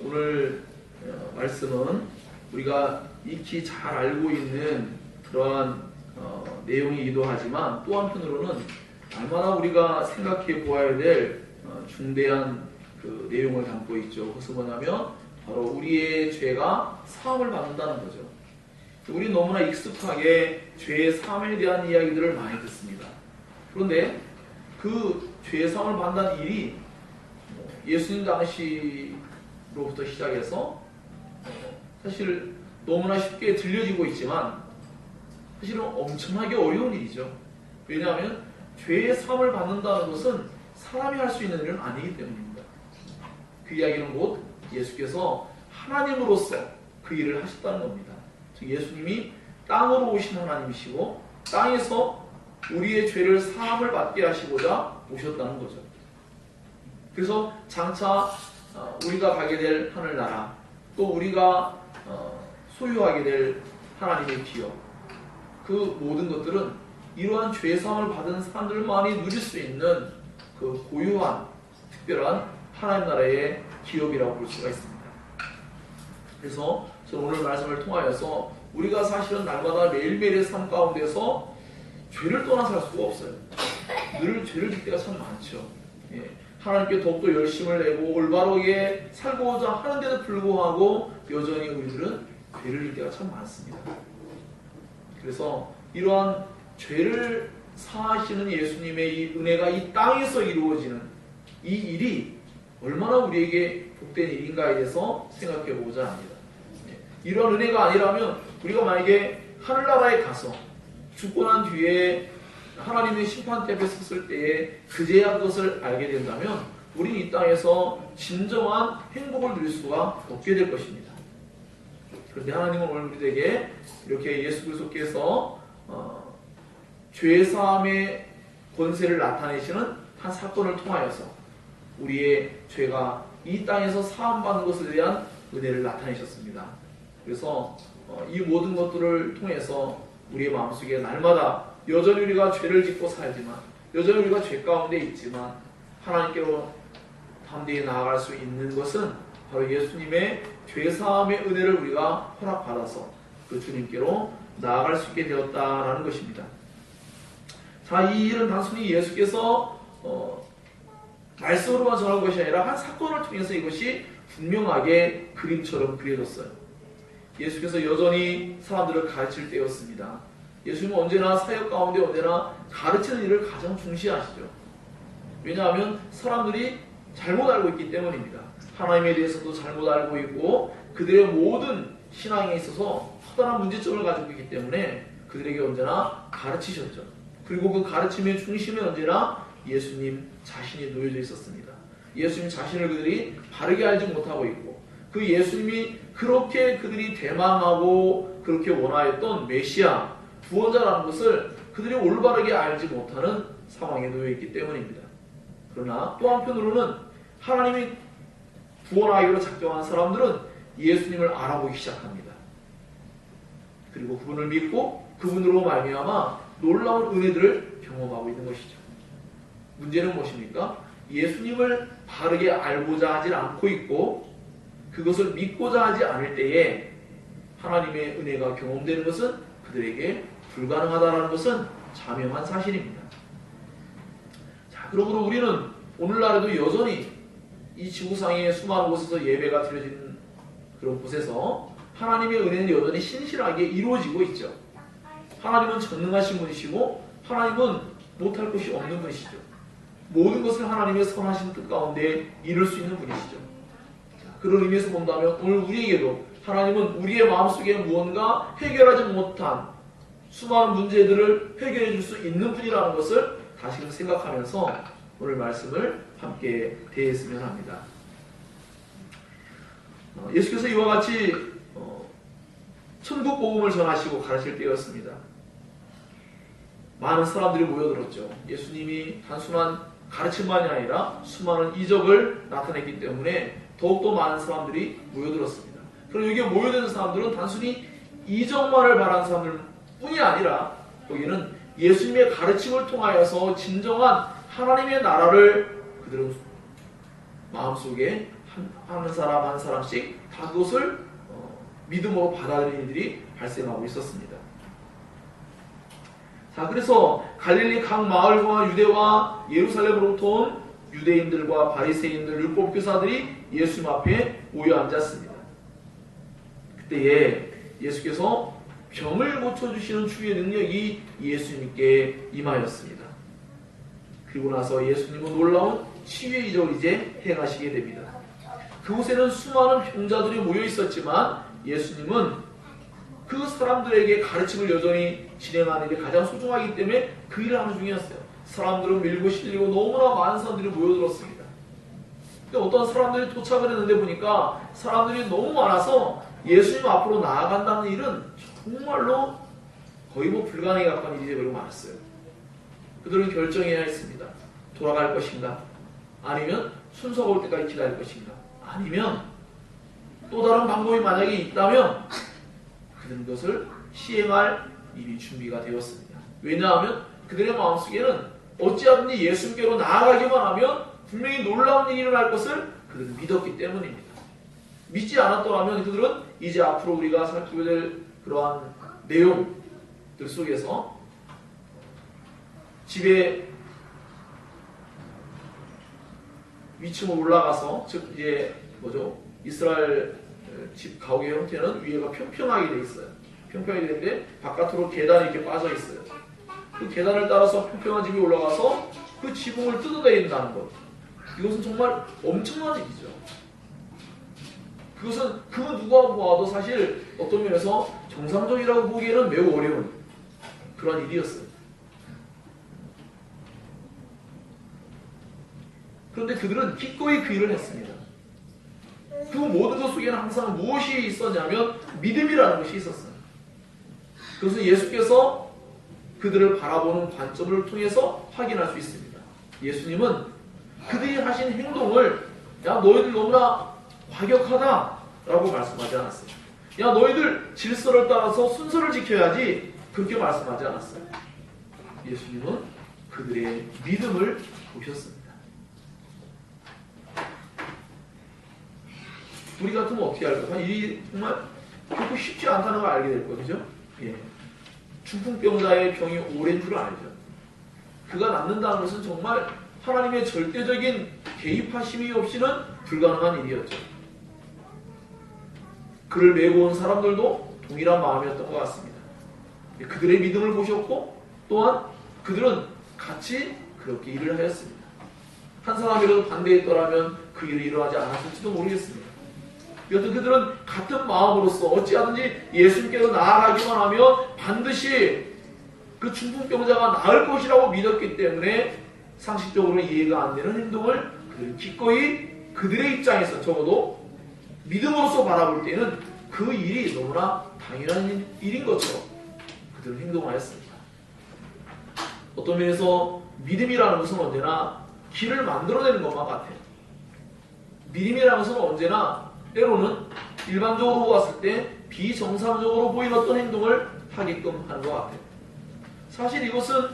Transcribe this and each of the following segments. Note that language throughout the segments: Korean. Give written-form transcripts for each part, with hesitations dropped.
오늘 말씀은 우리가 익히 잘 알고 있는 그러한 내용이기도 하지만 또 한편으로는 얼마나 우리가 생각해 보아야 될 중대한 그 내용을 담고 있죠. 그것은 뭐냐면 바로 우리의 죄가 사함을 받는다는 거죠. 우리 너무나 익숙하게 죄의 사함에 대한 이야기들을 많이 듣습니다. 그런데 그 죄의 사함을 받는다는 일이 예수님 당시로부터 시작해서 사실 너무나 쉽게 들려지고 있지만 사실은 엄청나게 어려운 일이죠. 왜냐하면 죄의 사함을 받는다는 것은 사람이 할 수 있는 일은 아니기 때문입니다. 그 이야기는 곧 예수께서 하나님으로서 그 일을 하셨다는 겁니다. 즉 예수님이 땅으로 오신 하나님이시고 땅에서 우리의 죄를 사함을 받게 하시고자 오셨다는 거죠. 그래서 장차 우리가 가게 될 하늘나라, 또 우리가 소유하게 될 하나님의 기업, 그 모든 것들은 이러한 죄사함을 받은 사람들만이 누릴 수 있는 그 고유한 특별한 하나님 나라의 기업이라고 볼 수가 있습니다. 그래서 저는 오늘 말씀을 통하여서 우리가 사실은 날마다 매일매일의 삶 가운데서 죄를 떠나서 할 수가 없어요. 늘 죄를 짓 때가 참 많죠. 하나님께 더욱더 열심을 내고 올바르게 살고자 하는데도 불구하고 여전히 우리들은 죄를 짓 때가 참 많습니다. 그래서 이러한 죄를 사하시는 예수님의 이 은혜가 이 땅에서 이루어지는 이 일이 얼마나 우리에게 복된 일인가에 대해서 생각해 보고자 합니다. 이런 은혜가 아니라면 우리가 만약에 하늘나라에 가서 죽고 난 뒤에 하나님의 심판대 앞에 섰을 때에 그제야 그것을 알게 된다면 우리는 이 땅에서 진정한 행복을 누릴 수가 없게 될 것입니다. 그런데 하나님은 오늘 우리에게 이렇게 예수 그리스도께서 죄사함의 권세를 나타내시는 한 사건을 통하여서 우리의 죄가 이 땅에서 사함받는 것에 대한 은혜를 나타내셨습니다. 그래서 이 모든 것들을 통해서 우리의 마음속에 날마다 여전히 우리가 죄를 짓고 살지만 여전히 우리가 죄 가운데 있지만 하나님께로 담대히 나아갈 수 있는 것은 바로 예수님의 죄사함의 은혜를 우리가 허락받아서 그 주님께로 나아갈 수 있게 되었다라는 것입니다. 자, 이 일은 단순히 예수께서 말씀으로만 전한 것이 아니라 한 사건을 통해서 이것이 분명하게 그림처럼 그려졌어요. 예수께서 여전히 사람들을 가르칠 때였습니다. 예수님은 언제나 사역 가운데 언제나 가르치는 일을 가장 중시하시죠. 왜냐하면 사람들이 잘못 알고 있기 때문입니다. 하나님에 대해서도 잘못 알고 있고 그들의 모든 신앙에 있어서 커다란 문제점을 가지고 있기 때문에 그들에게 언제나 가르치셨죠. 그리고 그 가르침의 중심에 언제나 예수님 자신이 놓여져 있었습니다. 예수님 자신을 그들이 바르게 알지 못하고 있고 그 예수님이 그렇게 그들이 대망하고 그렇게 원하였던 메시아, 구원자라는 것을 그들이 올바르게 알지 못하는 상황에 놓여있기 때문입니다. 그러나 또 한편으로는 하나님이 구원하기로 작정한 사람들은 예수님을 알아보기 시작합니다. 그리고 그분을 믿고 그분으로 말미암아 놀라운 은혜들을 경험하고 있는 것이죠. 문제는 무엇입니까? 예수님을 바르게 알고자 하지 않고 있고 그것을 믿고자 하지 않을 때에 하나님의 은혜가 경험되는 것은 그들에게 불가능하다는 것은 자명한 사실입니다. 자, 그러므로 우리는 오늘날에도 여전히 이 지구상의 수많은 곳에서 예배가 드려지는 그런 곳에서 하나님의 은혜는 여전히 신실하게 이루어지고 있죠. 하나님은 전능하신 분이시고 하나님은 못할 것이 없는 분이시죠. 모든 것을 하나님의 선하신 뜻 가운데 이룰 수 있는 분이시죠. 그런 의미에서 본다면 오늘 우리에게도 하나님은 우리의 마음속에 무언가 해결하지 못한 수많은 문제들을 해결해 줄 수 있는 분이라는 것을 다시금 생각하면서 오늘 말씀을 함께 대했으면 합니다. 예수께서 이와 같이 천국 복음을 전하시고 가르칠 때였습니다. 많은 사람들이 모여들었죠. 예수님이 단순한 가르침만이 아니라 수많은 이적을 나타냈기 때문에 더욱더 많은 사람들이 모여들었습니다. 그리고 여기에 모여드는 사람들은 단순히 이적만을 바라는 사람들뿐이 아니라 여기는 예수님의 가르침을 통하여서 진정한 하나님의 나라를 그들은 마음속에 한 사람 한 사람씩 다 그것을 믿음으로 받아들이는 일들이 발생하고 있었습니다. 자, 그래서 갈릴리 각 마을과 유대와 예루살렘으로부터 온 유대인들과 바리새인들, 율법교사들이 예수님 앞에 모여 앉았습니다. 그때에 예수께서 병을 고쳐주시는 주의 능력이 예수님께 임하였습니다. 그리고 나서 예수님은 놀라운 치유의 이적을 이제 행하시게 됩니다. 그곳에는 수많은 병자들이 모여 있었지만 예수님은 그 사람들에게 가르침을 여전히 진행하는 게 가장 소중하기 때문에 그 일을 하는 중이었어요. 사람들은 밀고 실리고 너무나 많은 사람들이 모여들었습니다. 근데 어떤 사람들이 도착을 했는데 보니까 사람들이 너무 많아서 예수님 앞으로 나아간다는 일은 정말로 거의 불가능에 가까운 일이 되고 많았어요. 그들은 결정해야 했습니다. 돌아갈 것인가? 아니면 순서가 올 때까지 기다릴 것인가? 아니면 또 다른 방법이 만약에 있다면 그들은 그것을 시행할 일이 준비가 되었습니다. 왜냐하면 그들의 마음속에는 어찌하든지 예수님께로 나아가기만 하면 분명히 놀라운 일이 일어날 것을 그들은 믿었기 때문입니다. 믿지 않았더라면 그들은 이제 앞으로 우리가 살피게 될 그러한 내용들 속에서 집에 위층으로 올라가서, 즉 이제 이스라엘 집 가옥의 형태는 위에가 평평하게 돼 있어요. 평평하게 되는데 바깥으로 계단이 이렇게 빠져 있어요. 그 계단을 따라서 평평한 집에 올라가서 그 지붕을 뜯어내린다는 것. 이것은 정말 엄청난 일이죠. 그것은 그 누가 보아도 사실 어떤 면에서 정상적이라고 보기에는 매우 어려운 그런 일이었어요. 그런데 그들은 기꺼이 그 일을 했습니다. 그 모든 것 속에는 항상 무엇이 있었냐면 믿음이라는 것이 있었어요. 그래서 예수께서 그들을 바라보는 관점을 통해서 확인할 수 있습니다. 예수님은 그들이 하신 행동을 야 너희들 너무나 과격하다라고 말씀하지 않았어요. 야 너희들 질서를 따라서 순서를 지켜야지 그렇게 말씀하지 않았어요. 예수님은 그들의 믿음을 보셨습니다. 우리 같으면 어떻게 할까? 이 정말 결코 쉽지 않다는 걸 알게 될 거죠. 예. 중풍병자의 병이 오랜 줄 알죠. 그가 낫는다는 것은 정말 하나님의 절대적인 개입하심이 없이는 불가능한 일이었죠. 그를 메고 온 사람들도 동일한 마음이었던 것 같습니다. 그들의 믿음을 보셨고 또한 그들은 같이 그렇게 일을 하였습니다. 한 사람이라도 반대했더라면 그 일을 일어나지 않았을지도 모르겠습니다. 여튼 그들은 같은 마음으로서 어찌하든지 예수님께로 나아가기만 하면 반드시 그 중풍병자가 나을 것이라고 믿었기 때문에 상식적으로 이해가 안 되는 행동을 그들은 기꺼이 그들의 입장에서 적어도 믿음으로서 바라볼 때는 그 일이 너무나 당연한 일인 것처럼 그들은 행동하였습니다. 어떤 면에서 믿음이라는 것은 언제나 길을 만들어내는 것만 같아요. 믿음이라는 것은 언제나 때로는 일반적으로 봤을 때 비정상적으로 보이는 어떤 행동을 하게끔 하는 것 같아요. 사실 이것은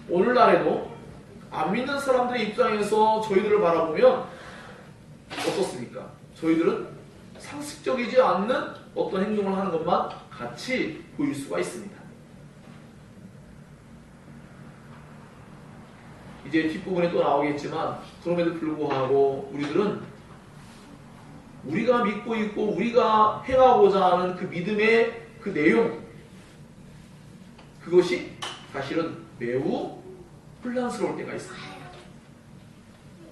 오늘날에도 안 믿는 사람들의 입장에서 저희들을 바라보면 어떻습니까? 저희들은 상식적이지 않는 어떤 행동을 하는 것만 같이 보일 수가 있습니다. 이제 뒷부분에 또 나오겠지만 그럼에도 불구하고 우리들은 우리가 믿고 있고 우리가 행하고자 하는 그 믿음의 그 내용, 그것이 사실은 매우 혼란스러울 때가 있습니다.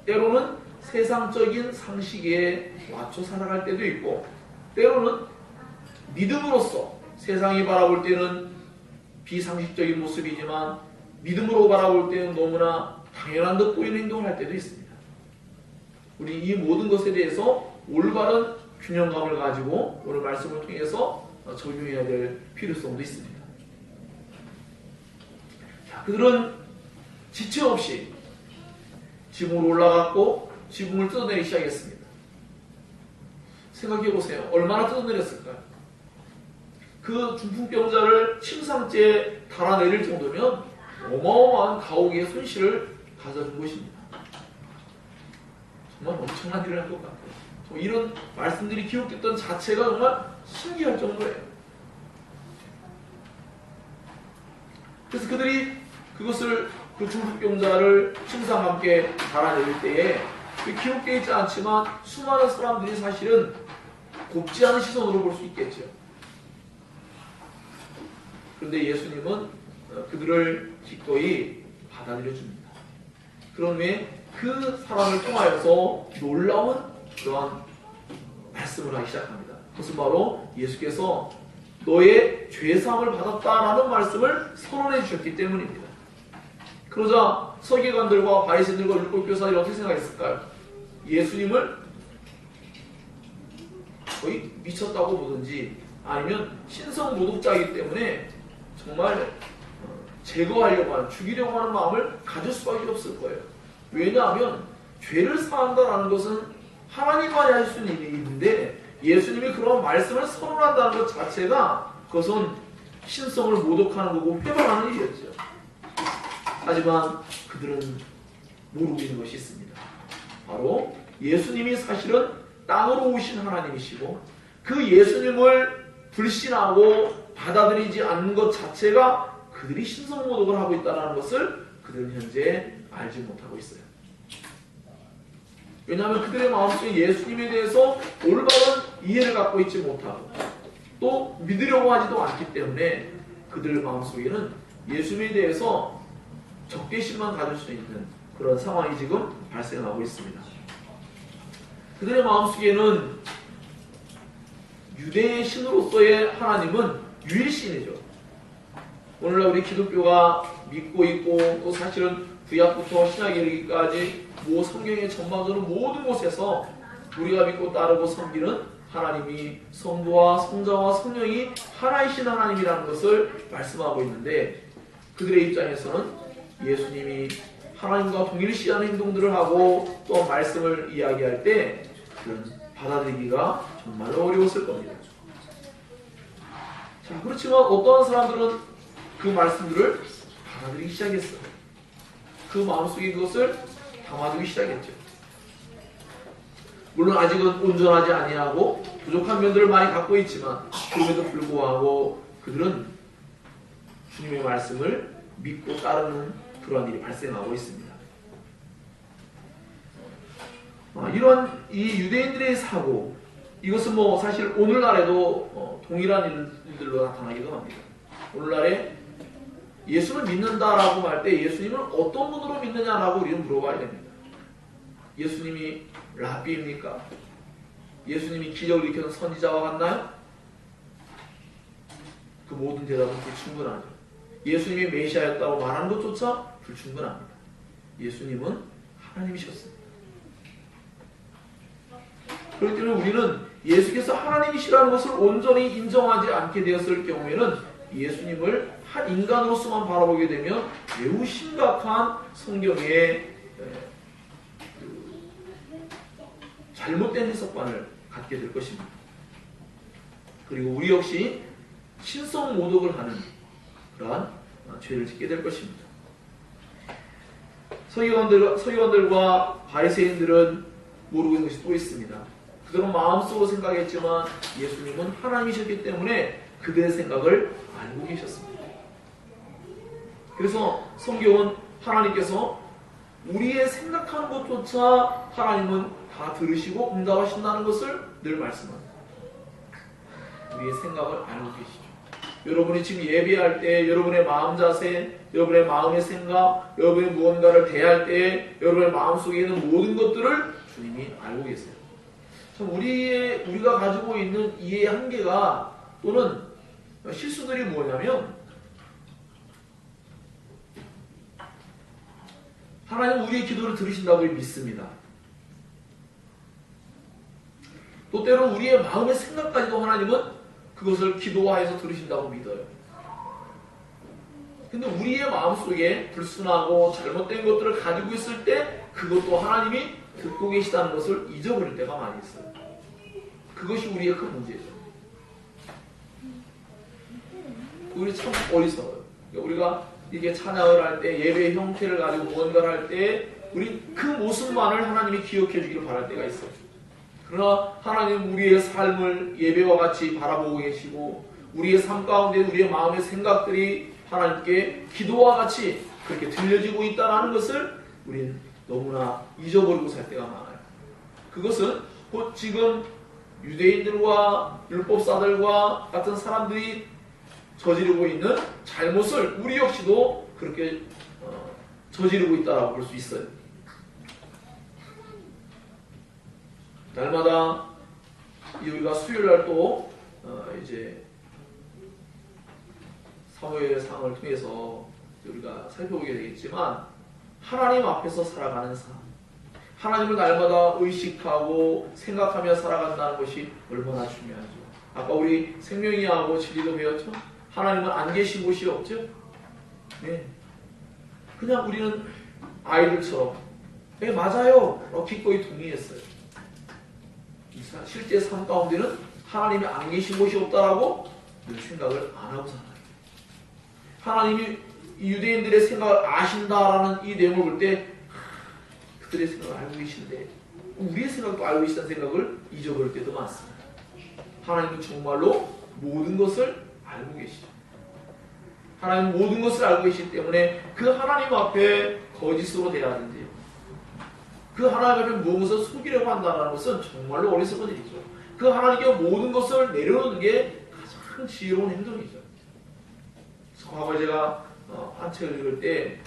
때로는 세상적인 상식에 맞춰 살아갈 때도 있고 때로는 믿음으로써 세상이 바라볼 때는 비상식적인 모습이지만 믿음으로 바라볼 때는 너무나 당연한 듯 보이는 행동을 할 때도 있습니다. 우리 이 모든 것에 대해서 올바른 균형감을 가지고 오늘 말씀을 통해서 적용해야 될 필요성도 있습니다. 자, 그들은 지체 없이 지붕으로 올라갔고 지붕을 뜯어내기 시작했습니다. 생각해 보세요. 얼마나 뜯어내렸을까요? 그 중풍병자를 침상째에 달아내릴 정도면 어마어마한 가옥의 손실을 가져준 것입니다. 정말 엄청난 일을 한 것 같아요. 이런 말씀들이 기록됐던 자체가 정말 신기할 정도예요. 그래서 그들이 그것을 그 중풍병자를 침상과 함께 달아낼 때에 기록되어 있지 않지만 수많은 사람들이 사실은 곱지 않은 시선으로 볼 수 있겠죠. 그런데 예수님은 그들을 기꺼이 받아들여 줍니다. 그런 후에 그 사람을 통하여서 놀라운 그러한 말씀을 하기 시작합니다. 그것은 바로 예수께서 너의 죄사함을 받았다라는 말씀을 선언해 주셨기 때문입니다. 그러자 서기관들과 바리새인들과 율법교사들이 어떻게 생각했을까요? 예수님을 거의 미쳤다고 보든지 아니면 신성모독자이기 때문에 정말 제거하려고 하는, 죽이려고 하는 마음을 가질 수밖에 없을 거예요. 왜냐하면 죄를 사한다는 것은 하나님만이 할 수 있는 일인데 예수님이 그런 말씀을 선언한다는 것 자체가 그것은 신성을 모독하는 거고 회방하는 일이었죠. 하지만 그들은 모르고 있는 것이 있습니다. 바로 예수님이 사실은 땅으로 오신 하나님이시고 그 예수님을 불신하고 받아들이지 않는 것 자체가 그들이 신성모독을 하고 있다는 것을 그들은 현재 알지 못하고 있어요. 왜냐하면 그들의 마음속에 예수님에 대해서 올바른 이해를 갖고 있지 못하고 또 믿으려고 하지도 않기 때문에 그들 마음속에는 예수님에 대해서 적개심만 가질 수 있는 그런 상황이 지금 발생하고 있습니다. 그들의 마음속에는 유대의 신으로서의 하나님은 유일신이죠. 오늘날 우리 기독교가 믿고 있고 또 사실은 구약부터 신약에 이르기까지 성경의 전반적으로 모든 곳에서 우리가 믿고 따르고 섬기는 하나님이 성부와 성자와 성령이 하나이신 하나님이라는 것을 말씀하고 있는데 그들의 입장에서는 예수님이 하나님과 동일시하는 행동들을 하고 또 말씀을 이야기할 때 그런 받아들이기가 정말로 어려웠을 겁니다. 자, 그렇지만 어떠한 사람들은 그 말씀들을 받아들이기 시작했어요. 그 마음속에 그것을 담아두기 시작했죠. 물론 아직은 온전하지 아니하고 부족한 면들을 많이 갖고 있지만 그럼에도 불구하고 그들은 주님의 말씀을 믿고 따르는 그런 일이 발생하고 있습니다. 이런 이 유대인들의 사고 이것은 사실 오늘날에도 동일한 일들로 나타나기도 합니다. 오늘날에 예수를 믿는다라고 할 때 예수님을 어떤 분으로 믿느냐라고 우리는 물어봐야 됩니다. 예수님이 랍비입니까? 예수님이 기적을 일으키는 선지자와 같나요? 그 모든 대답은 불충분하죠. 예수님이 메시아였다고 말하는 것조차 불충분합니다. 예수님은 하나님이셨습니다. 그렇기 때문에 우리는 예수께서 하나님이시라는 것을 온전히 인정하지 않게 되었을 경우에는 예수님을 한 인간으로서만 바라보게 되면 매우 심각한 성경의 잘못된 해석관을 갖게 될 것입니다. 그리고 우리 역시 신성 모독을 하는 그러한 죄를 짓게 될 것입니다. 서기관들과 바리새인들은 모르고 있는 것이 또 있습니다. 그들은 마음속으로 생각했지만 예수님은 하나님이셨기 때문에 그들의 생각을 알고 계셨습니다. 그래서 성경은 하나님께서 우리의 생각하는 것조차 하나님은 다 들으시고 응답하신다는 것을 늘 말씀합니다. 우리의 생각을 알고 계시죠. 여러분이 지금 예배할 때 여러분의 마음 자세, 여러분의 마음의 생각, 여러분의 무언가를 대할 때 여러분의 마음속에 있는 모든 것들을 주님이 알고 계세요. 참 우리가 가지고 있는 이해의 한계가 또는 실수들이 뭐냐면 하나님은 우리의 기도를 들으신다고 믿습니다. 또 때로는 우리의 마음의 생각까지도 하나님은 그것을 기도하여서 들으신다고 믿어요. 근데 우리의 마음속에 불순하고 잘못된 것들을 가지고 있을 때 그것도 하나님이 듣고 계시다는 것을 잊어버릴 때가 많이 있어요. 그것이 우리의 큰 문제죠. 우리 참 어리석어요. 우리가 이게 찬양을 할 때 예배의 형태를 가지고 무언가를 할 때 우리 그 모습만을 하나님이 기억해 주기를 바랄 때가 있어요. 그러나 하나님은 우리의 삶을 예배와 같이 바라보고 계시고 우리의 삶 가운데 우리의 마음의 생각들이 하나님께 기도와 같이 그렇게 들려지고 있다는 것을 우리는 너무나 잊어버리고 살 때가 많아요. 그것은 곧 지금 유대인들과 율법사들과 같은 사람들이 저지르고 있는 잘못을 우리 역시도 그렇게 저지르고 있다고 볼 수 있어요. 날마다 우리가 수요일날 또 이제 사무엘상을 통해서 우리가 살펴보게 되겠지만 하나님 앞에서 살아가는 삶, 하나님을 날마다 의식하고 생각하며 살아간다는 것이 얼마나 중요하죠. 아까 우리 생명이하고 진리도 배웠죠. 하나님은 안 계신 곳이 없죠. 네. 그냥 우리는 아이들처럼 네, 맞아요 기꺼이 동의했어요. 실제 삶 가운데는 하나님이 안 계신 곳이 없다라고 생각을 안 하고 살아요. 하나님이 유대인들의 생각을 아신다라는 이 내용을 볼 때 그들의 생각을 알고 계신데 우리의 생각도 알고 계시다는 생각을 잊어버릴 때도 많습니다. 하나님은 정말로 모든 것을 알고 계시죠. 하나님은 모든 것을 알고 계시기 때문에 그 하나님 앞에 거짓으로 대하든지 그 하나님 앞에 무엇을 속이려고 한다는 것은 정말로 어리석은 일이죠. 그 하나님께 모든 것을 내려놓는 게 가장 지혜로운 행동이죠. 과거에 제가 한 책을 읽을 때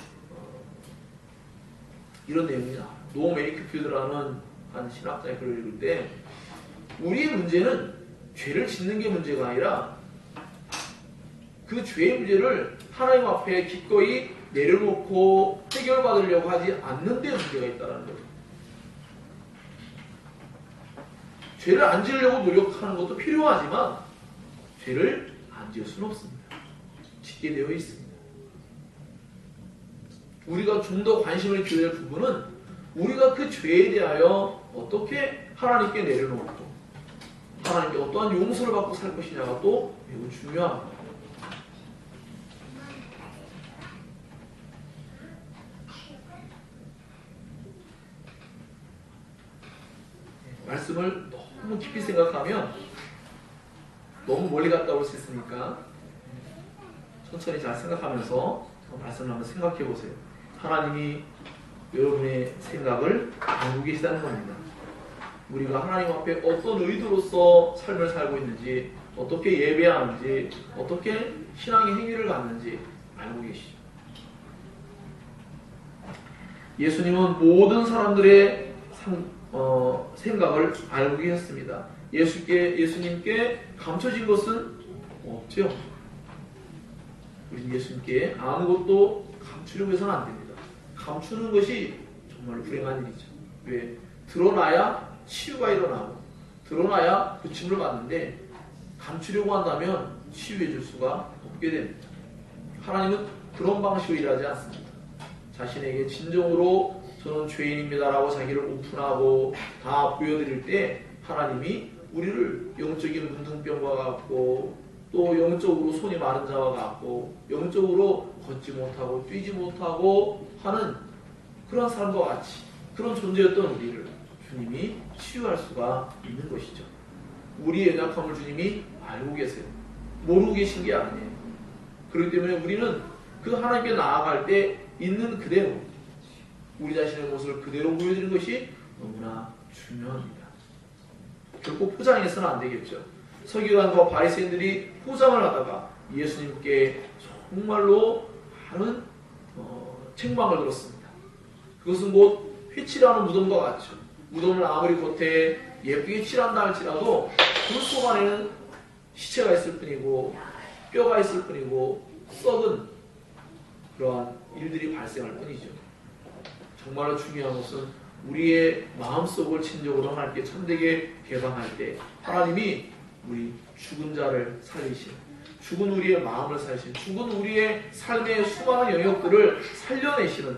이런 내용이 나와요. 노 메이크필드라는 한 신학자의 글을 읽을 때 우리의 문제는 죄를 짓는 게 문제가 아니라 그 죄의 문제를 하나님 앞에 기꺼이 내려놓고 해결받으려고 하지 않는 데 문제가 있다는 거죠. 죄를 안 지으려고 노력하는 것도 필요하지만 죄를 안 지을 수는 없습니다. 짓게 되어 있습니다. 우리가 좀 더 관심을 기울여야 할 부분은 우리가 그 죄에 대하여 어떻게 하나님께 내려놓고 하나님께 어떠한 용서를 받고 살 것이냐가 또 매우 중요합니다. 말씀을 너무 깊이 생각하면 너무 멀리 갔다 올 수 있으니까 천천히 잘 생각하면서 말씀을 한번 생각해 보세요. 하나님이 여러분의 생각을 알고 계시다는 겁니다. 우리가 하나님 앞에 어떤 의도로서 삶을 살고 있는지, 어떻게 예배하는지, 어떻게 신앙의 행위를 갖는지 알고 계시죠. 예수님은 모든 사람들의 생각을 알고 계셨습니다. 예수님께 감춰진 것은 없죠. 우리 예수님께 아무것도 감추려고 해서는 안 됩니다. 감추는 것이 정말 불행한 일이죠. 왜? 드러나야 치유가 일어나고 드러나야 고침을 받는데 감추려고 한다면 치유해 줄 수가 없게 됩니다. 하나님은 그런 방식으로 일하지 않습니다. 자신에게 진정으로 저는 죄인입니다라고 자기를 오픈하고 다 보여드릴 때 하나님이 우리를 영적인 문둥병과 같고 또 영적으로 손이 마른 자와 같고 영적으로 걷지 못하고 뛰지 못하고 하는 그런 사람과 같이 그런 존재였던 우리를 주님이 치유할 수가 있는 것이죠. 우리의 연약함을 주님이 알고 계세요. 모르고 계신 게 아니에요. 그렇기 때문에 우리는 그 하나님께 나아갈 때 있는 그대로 우리 자신의 모습을 그대로 보여드리는 것이 너무나 중요합니다. 결코 포장해서는 안 되겠죠. 서기관과 바리새인들이 포장을 하다가 예수님께 정말로 많은 책망을 들었습니다. 그것은 곧 휘칠하는 무덤과 같죠. 무덤을 아무리 겉에 예쁘게 칠한다 할지라도 그 속 안에는 시체가 있을 뿐이고 뼈가 있을 뿐이고 썩은 그러한 일들이 발생할 뿐이죠. 정말로 중요한 것은 우리의 마음속을 진정으로 하나님께 참되게 개방할 때 하나님이 우리 죽은 자를 살리신, 죽은 우리의 마음을 살리신, 죽은 우리의 삶의 수많은 영역들을 살려내시는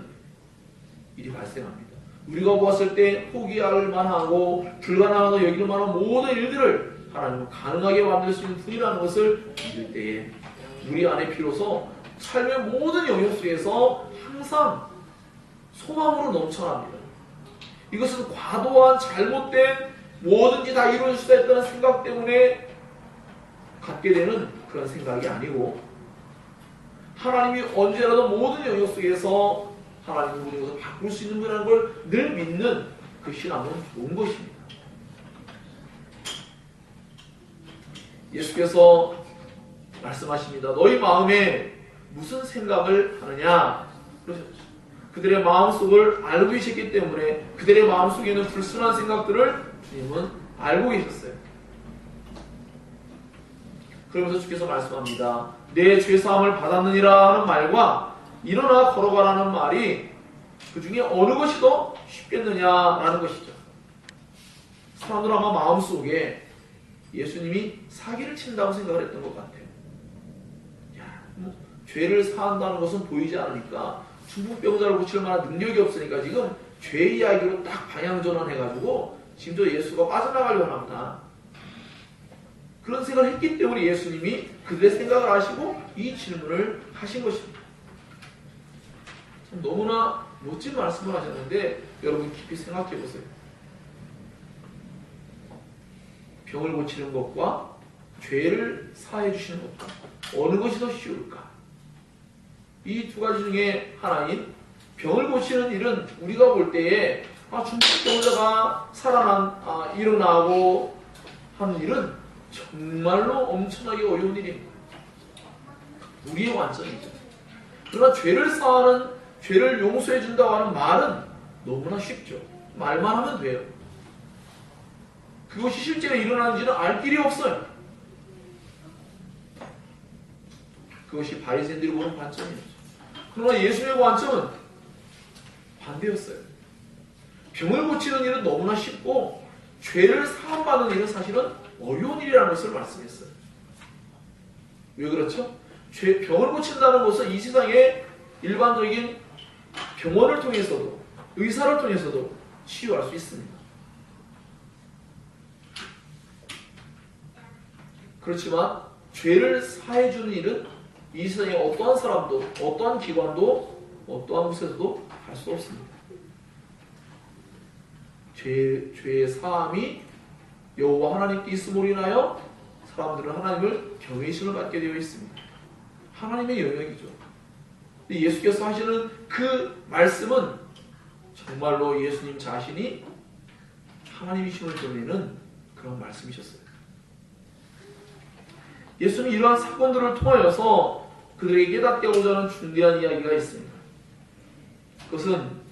일이 발생합니다. 우리가 보았을 때 포기할 만하고 불가능하다고 여길 만한 모든 일들을 하나님은 가능하게 만들 수 있는 분이라는 것을 믿을 때에 우리 안에 비로소 삶의 모든 영역 속에서 항상 소망으로 넘쳐납니다. 이것은 과도한 잘못된 뭐든지 다 이루어질 수 있다는 생각 때문에 갖게 되는 그런 생각이 아니고, 하나님이 언제라도 모든 영역 속에서 하나님의 모든 것을 바꿀 수 있는 분이라는 걸 늘 믿는 그 신앙은 좋은 것입니다. 예수께서 말씀하십니다. 너희 마음에 무슨 생각을 하느냐 그러셨죠. 그들의 마음속을 알고 계셨기 때문에 그들의 마음속에 있는 불순한 생각들을 주님은 알고 계셨어요. 그러면서 주께서 말씀합니다. 내 죄사함을 받았느니라 하는 말과 일어나 걸어가라는 말이 그 중에 어느 것이 더 쉽겠느냐라는 것이죠. 사람들은 아마 마음속에 예수님이 사기를 친다고 생각을 했던 것 같아요. 죄를 사한다는 것은 보이지 않으니까, 중풍병자를 고칠 만한 능력이 없으니까 지금 죄 이야기로 딱 방향 전환해가지고 지금 저 예수가 빠져나가려고 합니다. 그런 생각을 했기 때문에 예수님이 그들의 생각을 아시고 이 질문을 하신 것입니다. 참 너무나 멋진 말씀을 하셨는데 여러분 깊이 생각해 보세요. 병을 고치는 것과 죄를 사해 주시는 것과 어느 것이 더 쉬울까? 이 두 가지 중에 하나인 병을 고치는 일은 우리가 볼 때에 중풍병자가 일어나고 하는 일은 정말로 엄청나게 어려운 일입니다. 우리의 관점이죠. 그러나 죄를 사하는, 죄를 용서해 준다고 하는 말은 너무나 쉽죠. 말만 하면 돼요. 그것이 실제로 일어나는지는 알 길이 없어요. 그것이 바리새인들이 보는 관점이었죠. 그러나 예수님의 관점은 반대였어요. 병을 고치는 일은 너무나 쉽고 죄를 사함받는 일은 사실은 어려운 일이라는 것을 말씀했어요. 왜 그렇죠? 병을 고친다는 것은 이 세상의 일반적인 병원을 통해서도, 의사를 통해서도 치유할 수 있습니다. 그렇지만 죄를 사해주는 일은 이 세상의 어떠한 사람도, 어떠한 기관도, 어떠한 곳에서도 할 수 없습니다. 죄의 사함이 여호와 하나님께 있음으로 인하여 사람들은 하나님을 경외심을 갖게 되어 있습니다. 하나님의 영역이죠. 예수께서 하시는 그 말씀은 정말로 예수님 자신이 하나님이심을 드러내는 그런 말씀이셨어요. 예수님이 이러한 사건들을 통하여서 그들에게 깨닫게 하고자 하는 중대한 이야기가 있습니다. 그것은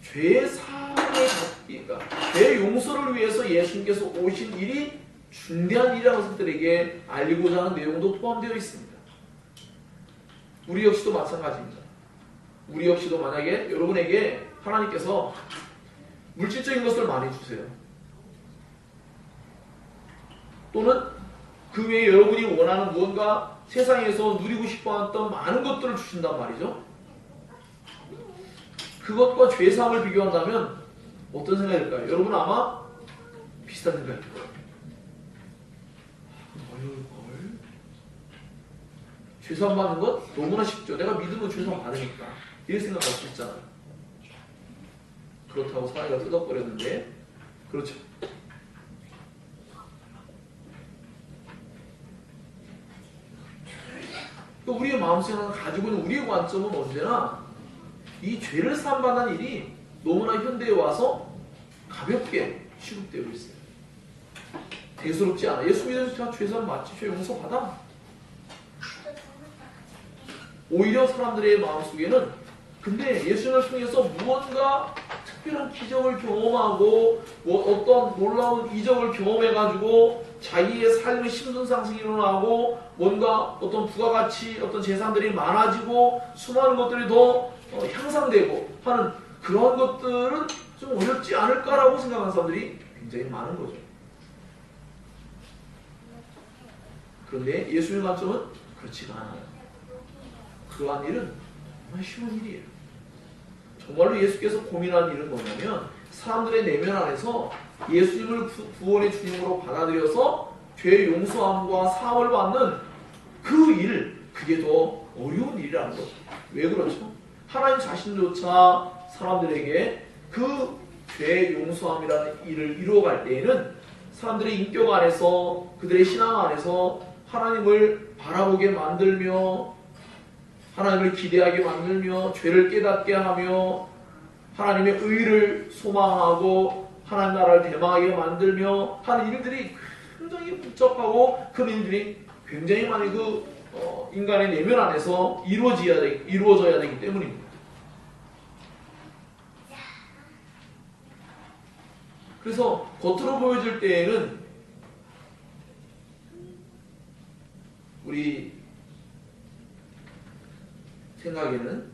죄의 사함을 받기가, 죄의 용서를 위해서 예수님께서 오신 일이 중대한 일이라는 것을 그들에게 알리고자 하는 내용도 포함되어 있습니다. 우리 역시도 마찬가지입니다. 우리 역시도 만약에 여러분에게 하나님께서 물질적인 것을 많이 주세요. 또는 그 외에 여러분이 원하는 무언가 세상에서 누리고 싶어했던 많은 것들을 주신단 말이죠. 그것과 죄사함을 비교한다면 어떤 생각이 들까요? 여러분은 아마 비슷한 생각이 들 거예요. 어려울걸? 죄사함 받는 것 너무나 쉽죠. 내가 믿으면 죄사함 받으니까. 이렇게 생각할 수 있잖아요. 그렇다고 사회가 뜨덕거렸는데, 그렇죠. 또 우리의 마음속에 가지고 있는 우리의 관점은 언제나 이 죄를 사함받는 일이 너무나 현대에 와서 가볍게 취급되고 있어요. 대수롭지 않아. 예수 믿으면 죄 사함 받지, 죄 용서 받아. 오히려 사람들의 마음속에는 근데 예수님을 통해서 무언가 특별한 기적을 경험하고 어떤 놀라운 이적을 경험해가지고 자기의 삶의 신분상승이 일어나고 뭔가 어떤 부가가치, 어떤 재산들이 많아지고 수많은 것들이 더 향상되고 하는 그런 것들은 좀 어렵지 않을까라고 생각하는 사람들이 굉장히 많은 거죠. 그런데 예수의 관점은 그렇지가 않아요. 그러한 일은 정말 쉬운 일이에요. 정말로 예수께서 고민한 일은 뭐냐면 사람들의 내면 안에서 예수님을 구원의 주님으로 받아들여서 죄의 용서함과 사함을 받는 그 일, 그게 더 어려운 일이라는 거죠. 왜 그렇죠? 하나님 자신조차 사람들에게 그 죄 용서함이라는 일을 이루어갈 때에는 사람들의 인격 안에서 그들의 신앙 안에서 하나님을 바라보게 만들며 하나님을 기대하게 만들며 죄를 깨닫게 하며 하나님의 의를 소망하고 하나님 나라를 대망하게 만들며 하는 일들이 굉장히 복잡하고 그런 일들이 굉장히 많이 인간의 내면 안에서 이루어져야 되기 때문입니다. 그래서 겉으로 보여질 때에는 우리 생각에는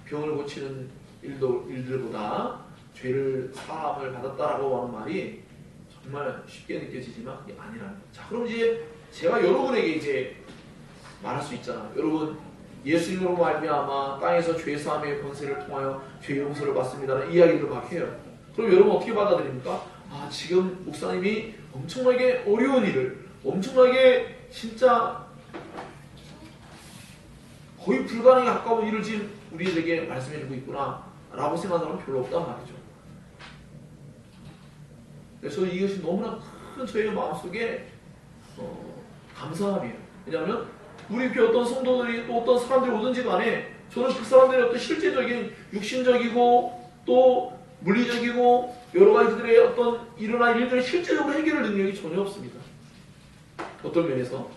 병을 고치는 일들보다 죄를 사함을 받았다라고 하는 말이 정말 쉽게 느껴지지만 그게 아니라는 거예요. 자, 그럼 이제 제가 여러분에게 이제 말할 수 있잖아요. 여러분, 예수님으로 말미암아 땅에서 죄 사함의 권세를 통하여 죄 용서를 받습니다라는 이야기를 막 해요. 그럼 여러분 어떻게 받아들입니까? 아, 지금 목사님이 엄청나게 어려운 일을, 엄청나게 진짜 거의 불가능에 가까운 일을 지금 우리에게 말씀해주고 있구나 라고 생각하는 사람은 별로 없단 말이죠. 그래서 이것이 너무나 큰 저희의 마음속에 감사함이에요. 왜냐하면 우리 교회 어떤 성도들이 또 어떤 사람들이 오든지 간에 저는 그 사람들의 어떤 실제적인 육신적이고 또 물리적이고 여러 가지들의 어떤 일어난 일들의 실제적으로 해결할 능력이 전혀 없습니다. 어떤 면에서.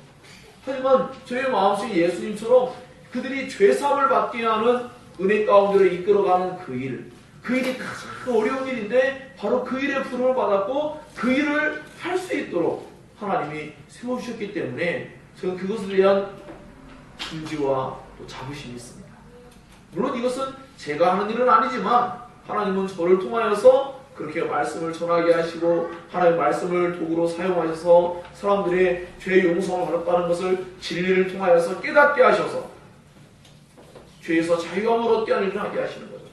하지만 저희의 마음속에 예수님처럼 그들이 죄사함을 받게 하는 은혜 가운데로 이끌어가는 그 일이 가장 어려운 일인데 바로 그 일에 부름을 받았고 그 일을 할 수 있도록 하나님이 세워주셨기 때문에 저는 그것에 대한 긍지와 또 자부심이 있습니다. 물론 이것은 제가 하는 일은 아니지만 하나님은 저를 통하여서 그렇게 말씀을 전하게 하시고 하나님의 말씀을 도구로 사용하셔서 사람들의 죄 용서를 받았다는 것을 진리를 통하여서 깨닫게 하셔서 죄에서 자유함을 얻게 하는 일을 하게 하시는 거죠.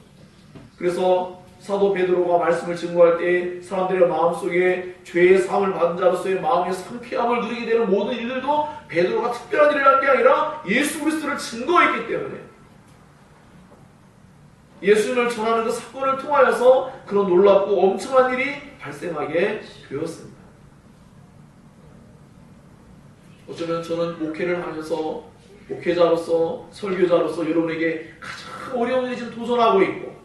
그래서 사도 베드로가 말씀을 증거할 때 사람들의 마음속에 죄의 사함을 받은 자로서의 마음의 상쾌함을 누리게 되는 모든 일들도 베드로가 특별한 일을 한 게 아니라 예수 그리스도를 증거했기 때문에 예수님을 전하는 그 사건을 통하여서 그런 놀랍고 엄청난 일이 발생하게 되었습니다. 어쩌면 저는 목회를 하면서 목회자로서 설교자로서 여러분에게 가장 어려운 일에 지금 도전하고 있고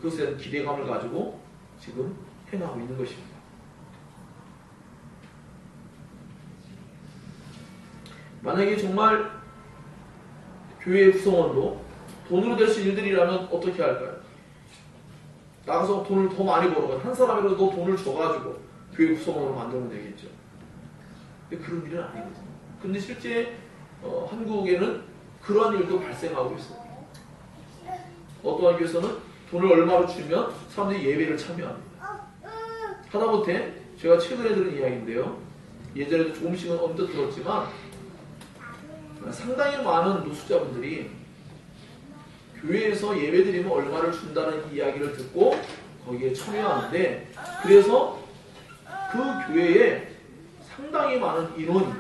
그것에 대한 기대감을 가지고 지금 행하고 있는 것입니다. 만약에 정말 교회의 구성원도 돈으로 될 수 있는 일들이라면 어떻게 할까요? 나가서 돈을 더 많이 벌어가 한 사람이라도 더 돈을 줘가지고 교회 구성원으로 만들면 되겠죠. 근데 그런 일은 아니거든요. 근데 실제 한국에는 그러한 일도 발생하고 있어요. 어떠한 교회에서는 돈을 얼마로 주면 사람들이 예배를 참여합니다. 하다못해 제가 최근에 들은 이야기인데요. 예전에도 조금씩은 언뜻 들었지만 상당히 많은 노숙자분들이 교회에서 예배드리면 얼마를 준다는 이야기를 듣고 거기에 참여하는데 그래서 그 교회에 상당히 많은 인원이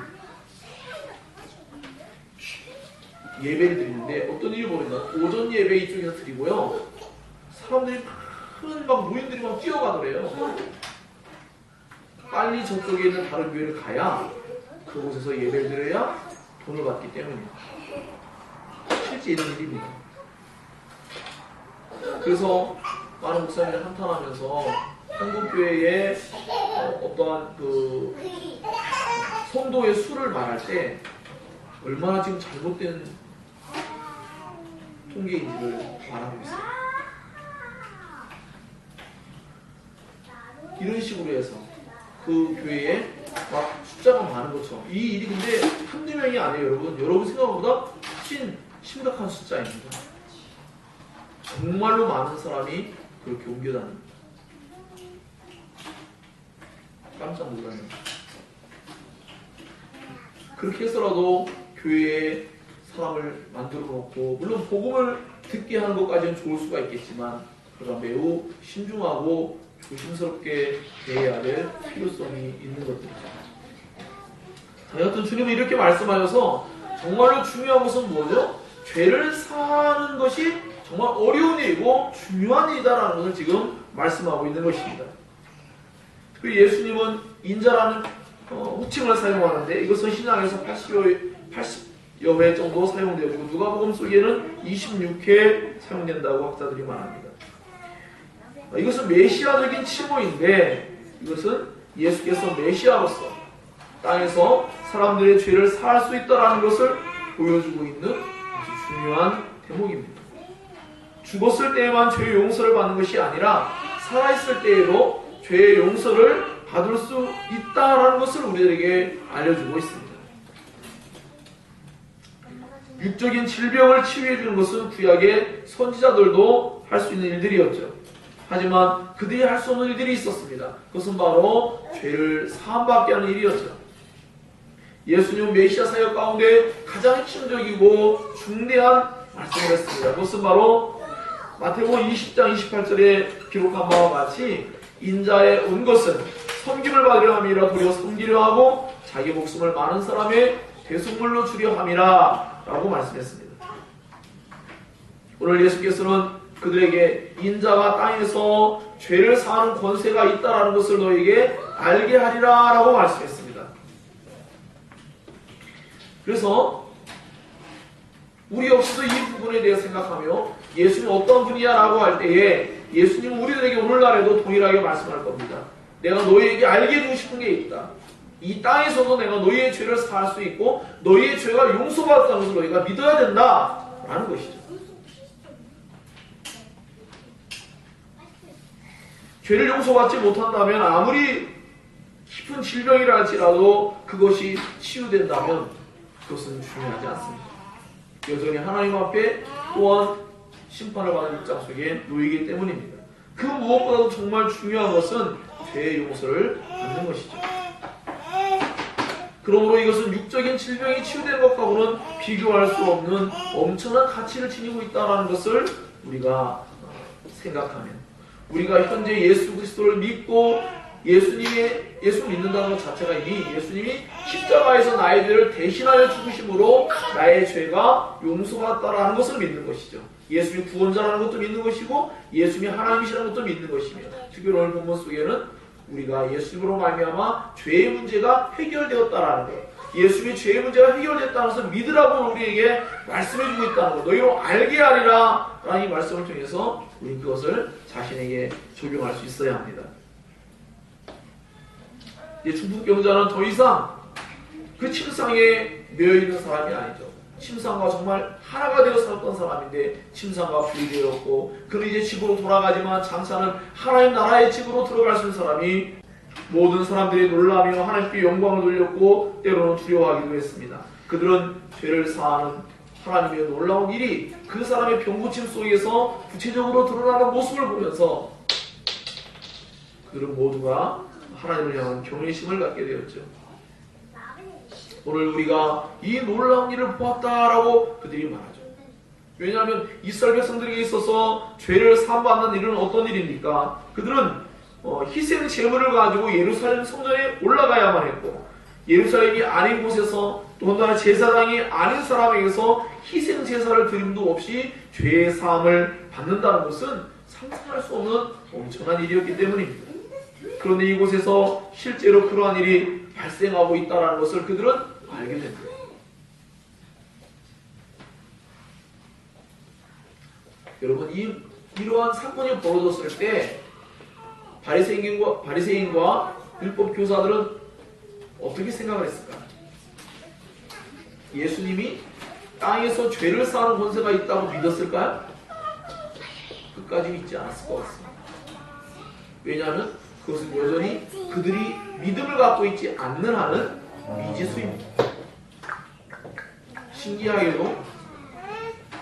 예배를 드리는데 어떤 일이 벌어지나 오전 예배 이쪽에서 드리고요. 사람들이 큰 노인들이 막 뛰어가더래요. 빨리 저쪽에 있는 다른 교회를 가야 그곳에서 예배를 드려야 돈을 받기 때문입니다. 실제 이런 일입니다. 그래서 많은 목사님들이 한탄하면서 한국교회의 어떠한 그 성도의 수를 말할 때 얼마나 지금 잘못된 통계인지를 말하고 있어요. 이런 식으로 해서 그 교회에 막 숫자가 많은 것처럼 이 일이 근데 한두 명이 아니에요. 여러분 생각보다 훨씬 심각한 숫자입니다. 정말로 많은 사람이 그렇게 옮겨다닙니다. 깜짝 놀라요. 그렇게 해서라도 교회에 사람을 만들어 놓고 물론 복음을 듣게 하는 것까지는 좋을 수가 있겠지만 그러나 매우 신중하고 조심스럽게 대해야 될 필요성이 있는 것들이죠. 여하튼 주님은 이렇게 말씀하셔서 정말로 중요한 것은 뭐죠? 죄를 사하는 것이 정말 어려운 일이고 중요한 일이다라는 것을 지금 말씀하고 있는 것입니다. 특히 예수님은 인자라는 호칭을 사용하는데 이것은 신약에서 80여 회 정도 사용되고 누가복음 속에는 26회 사용된다고 학자들이 말합니다. 이것은 메시아적인 칭호인데 이것은 예수께서 메시아로서 땅에서 사람들의 죄를 사할 수 있다는 것을 보여주고 있는 아주 중요한 대목입니다. 죽었을 때에만 죄의 용서를 받는 것이 아니라 살아있을 때에도 죄의 용서를 받을 수 있다는 것을 우리들에게 알려주고 있습니다. 육적인 질병을 치유해 주는 것은 구약의 선지자들도 할 수 있는 일들이었죠. 하지만 그들이 할 수 없는 일들이 있었습니다. 그것은 바로 죄를 사함받게 하는 일이었죠. 예수님은 메시아 사역 가운데 가장 핵심적이고 중대한 말씀을 했습니다. 그것은 바로 마태복음 20장 28절에 기록한 바와 같이 인자에 온 것은 섬김을 받으려 함이라 도리어 섬기려 하고 자기 목숨을 많은 사람의 대속물로 주려 함이라 라고 말씀했습니다. 오늘 예수께서는 그들에게 인자가 땅에서 죄를 사하는 권세가 있다는 것을 너에게 알게 하리라 라고 말씀했습니다. 그래서 우리 역시도 이 부분에 대해 생각하며 예수님은 어떤 분이야 라고 할 때에 예수님은 우리들에게 오늘날에도 동일하게 말씀할 겁니다. 내가 너희에게 알게 해주고 싶은 게 있다. 이 땅에서도 내가 너희의 죄를 사할 수 있고 너희의 죄가 용서받았다는 것을 너희가 믿어야 된다 라는 것이죠. 죄를 용서받지 못한다면 아무리 깊은 질병이라 할지라도 그것이 치유된다면 그것은 중요하지 않습니다. 여전히 하나님 앞에 또한 심판을 받는 입장 속에 놓이기 때문입니다. 그 무엇보다도 정말 중요한 것은 죄의 용서를 받는 것이죠. 그러므로 이것은 육적인 질병이 치유된 것과는 비교할 수 없는 엄청난 가치를 지니고 있다는 것을 우리가 생각하면 우리가 현재 예수 그리스도를 믿고 예수 믿는다는 것 자체가 이미 예수님이 십자가에서 나의 죄를 대신하여 죽으심으로 나의 죄가 용서받았다는 것을 믿는 것이죠. 예수님이 구원자라는 것도 믿는 것이고 예수님이 하나님이시라는 것도 믿는 것이며 특히 오늘 본문 속에는 우리가 예수님으로 말미암아 죄의 문제가 해결되었다라는 것, 예수님의 죄의 문제가 해결됐다는 것을 믿으라고 우리에게 말씀해주고 있다는 것, 너희로 알게 하리라 라는 이 말씀을 통해서 우리 그것을 자신에게 적용할 수 있어야 합니다. 중풍병자는 더 이상 그 침상에 매여있는 사람이 아니죠. 침상과 정말 하나가 되어 살았던 사람인데 침상과 분리되었고 그는 이제 집으로 돌아가지만 장차는 하나님 나라의 집으로 들어갈 수 있는 사람이 모든 사람들이 놀라며 하나님께 영광을 돌렸고 때로는 두려워하기도 했습니다. 그들은 죄를 사하는 하나님의 놀라운 일이 그 사람의 병고침 속에서 구체적으로 드러나는 모습을 보면서 그들은 모두가 하나님을 향한 경외심을 갖게 되었죠. 오늘 우리가 이 놀라운 일을 보았다라고 그들이 말하죠. 왜냐하면 이스라엘 백성들에게 있어서 죄를 사함받는 일은 어떤 일입니까? 그들은 희생 제물을 가지고 예루살렘 성전에 올라가야만 했고 예루살렘이 아닌 곳에서 또한 제사장이 아닌 사람에게서 희생 제사를 드림도 없이 죄의 사함을 받는다는 것은 상상할 수 없는 엄청난 일이었기 때문입니다. 그런데 이곳에서 실제로 그러한 일이 발생하고 있다는 것을 그들은 알게 됩니다. 여러분, 이러한 사건이 벌어졌을 때 바리새인과 율법 교사들은 어떻게 생각을 했을까? 예수님이 땅에서 죄를 사하는 권세가 있다고 믿었을까요? 끝까지 믿지 않았을 것 같습니다. 왜냐하면 그것은 여전히 그들이 믿음을 갖고 있지 않는 한은 미지수입니다. 신기하게도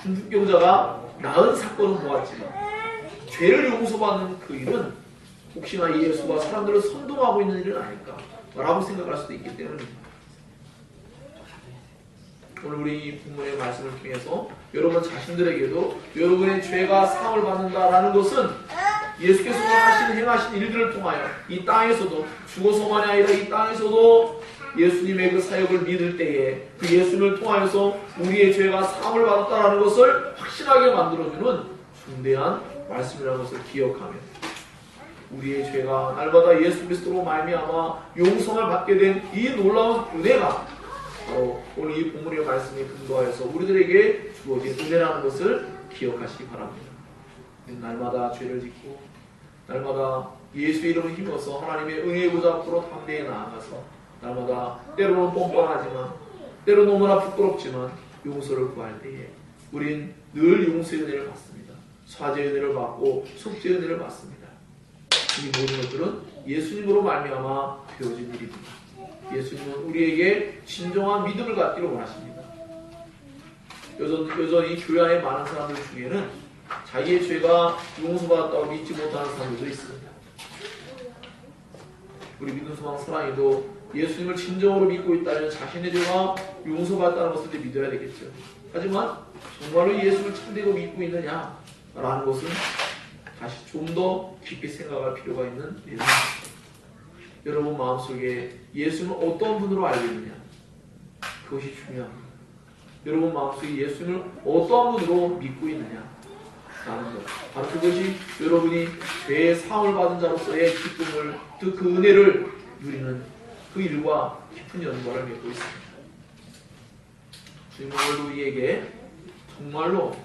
중풍병자가 나은 사건은 보았지만 죄를 용서받는 그 일은 혹시나 예수가 사람들을 선동하고 있는 일은 아닐까 라고 생각할 수도 있기 때문입니다. 오늘 우리 이 본문의 말씀을 통해서 여러분 자신들에게도 여러분의 죄가 사함을 받는다라는 것은 예수께서 행하신 일들을 통하여 이 땅에서도 죽어서만이 아니라 이 땅에서도 예수님의 그 사역을 믿을 때에 그 예수님을 통하여서 우리의 죄가 사함을 받았다는 것을 확신하게 만들어주는 중대한 말씀이라는 것을 기억하며 우리의 죄가 날마다 예수 그리스도로 말미암아 용서를 받게 된 이 놀라운 은혜가 바로 오늘 이 본문의 말씀에 근거하여서 우리들에게 주어진 은혜라는 것을 기억하시기 바랍니다. 날마다 죄를 짓고 날마다 예수의 이름을 힘입어서 하나님의 은혜의 보좌 앞으로 담대히 나아가서 날마다 때로는 뻔뻔하지만 때로 너무나 부끄럽지만 용서를 구할 때에 우린 늘 용서의 은혜를 받습니다. 사죄의 은혜를 받고 속죄의 은혜를 받습니다. 이 모든 것들은 예수님으로 말미암아 되어진 일입니다. 예수님은 우리에게 진정한 믿음을 갖기를 원하십니다. 여전히 교회 안에 많은 사람들 중에는 자기의 죄가 용서받았다고 믿지 못하는 사람들도 있습니다. 우리 믿음, 소망, 사랑에도 예수님을 진정으로 믿고 있다면 자신의 죄가 용서받았다는 것을 믿어야 되겠죠. 하지만 정말로 예수를 참되고 믿고 있느냐라는 것은 다시 좀 더 깊이 생각할 필요가 있는 내용입니다. 여러분 마음속에 예수님을 어떤 분으로 알고 있느냐, 그것이 중요합니다. 여러분 마음속에 예수님을 어떠한 분으로 믿고 있느냐라는 것, 바로 그것이 여러분이 죄의 사함을 받은 자로서의 기쁨을, 그 은혜를 누리는 그 일과 깊은 연관을 맺고 있습니다. 주님은 오늘 우리에게 정말로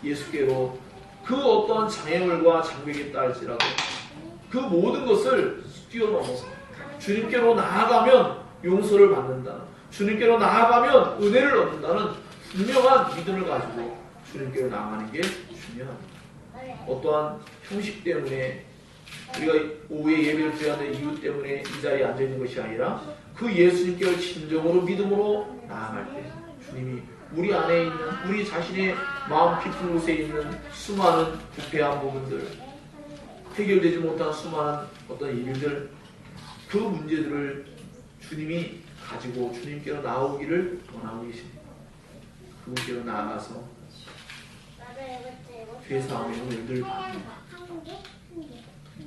예수께로 그 어떠한 장애물과 장벽이 있다 할지라도 그 모든 것을 뛰어넘어서 주님께로 나아가면 용서를 받는다는, 주님께로 나아가면 은혜를 얻는다는 분명한 믿음을 가지고 주님께로 나아가는 게 중요합니다. 어떠한 형식 때문에 우리가 오후에 예배를 드려야 하는 이유 때문에 이 자리에 앉아있는 것이 아니라 그 예수님께로 진정으로 믿음으로 나아갈 때 주님이 우리 안에 있는, 우리 자신의 마음 깊은 곳에 있는 수많은 부패한 부분들, 해결되지 못한 수많은 어떤 일들, 그 문제들을 주님이 가지고 주님께로 나오기를 원하고 계십니다. 그분께로 나아가서 죄사함의 은혜를 받습니다.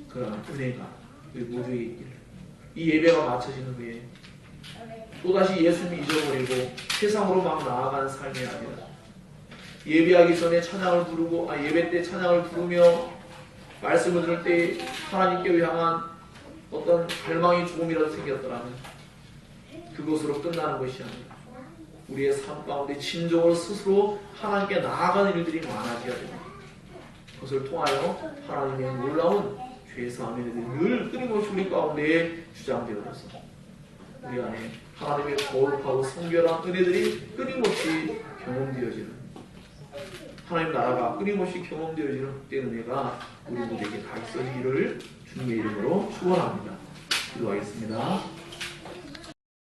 그런 은혜가 우리 모두에게 있기를. 이 예배가 마쳐지는 후에 또다시 예수님이 잊어버리고 세상으로 막 나아가는 삶이 아니라 예배하기 전에 찬양을 부르고 예배 때 찬양을 부르며 말씀을 들을 때 하나님께 향한 어떤 갈망이 조금이라도 생겼더라면 그것으로 끝나는 것이 아니라 우리의 삶 가운데 진정으로 스스로 하나님께 나아가는 일들이 많아져야 됩니다. 그것을 통하여 하나님의 놀라운 죄사함의 은혜들이 늘 끊임없이 우리 가운데 주장되어져서 우리 안에 하나님의 거룩하고 성결한 은혜들이 끊임없이 경험되어지는, 하나님 나라가 끊임없이 경험되어지는 그때 은혜가 우리 모두에게 다 있어지기를 주님의 이름으로 축원합니다. 기도하겠습니다.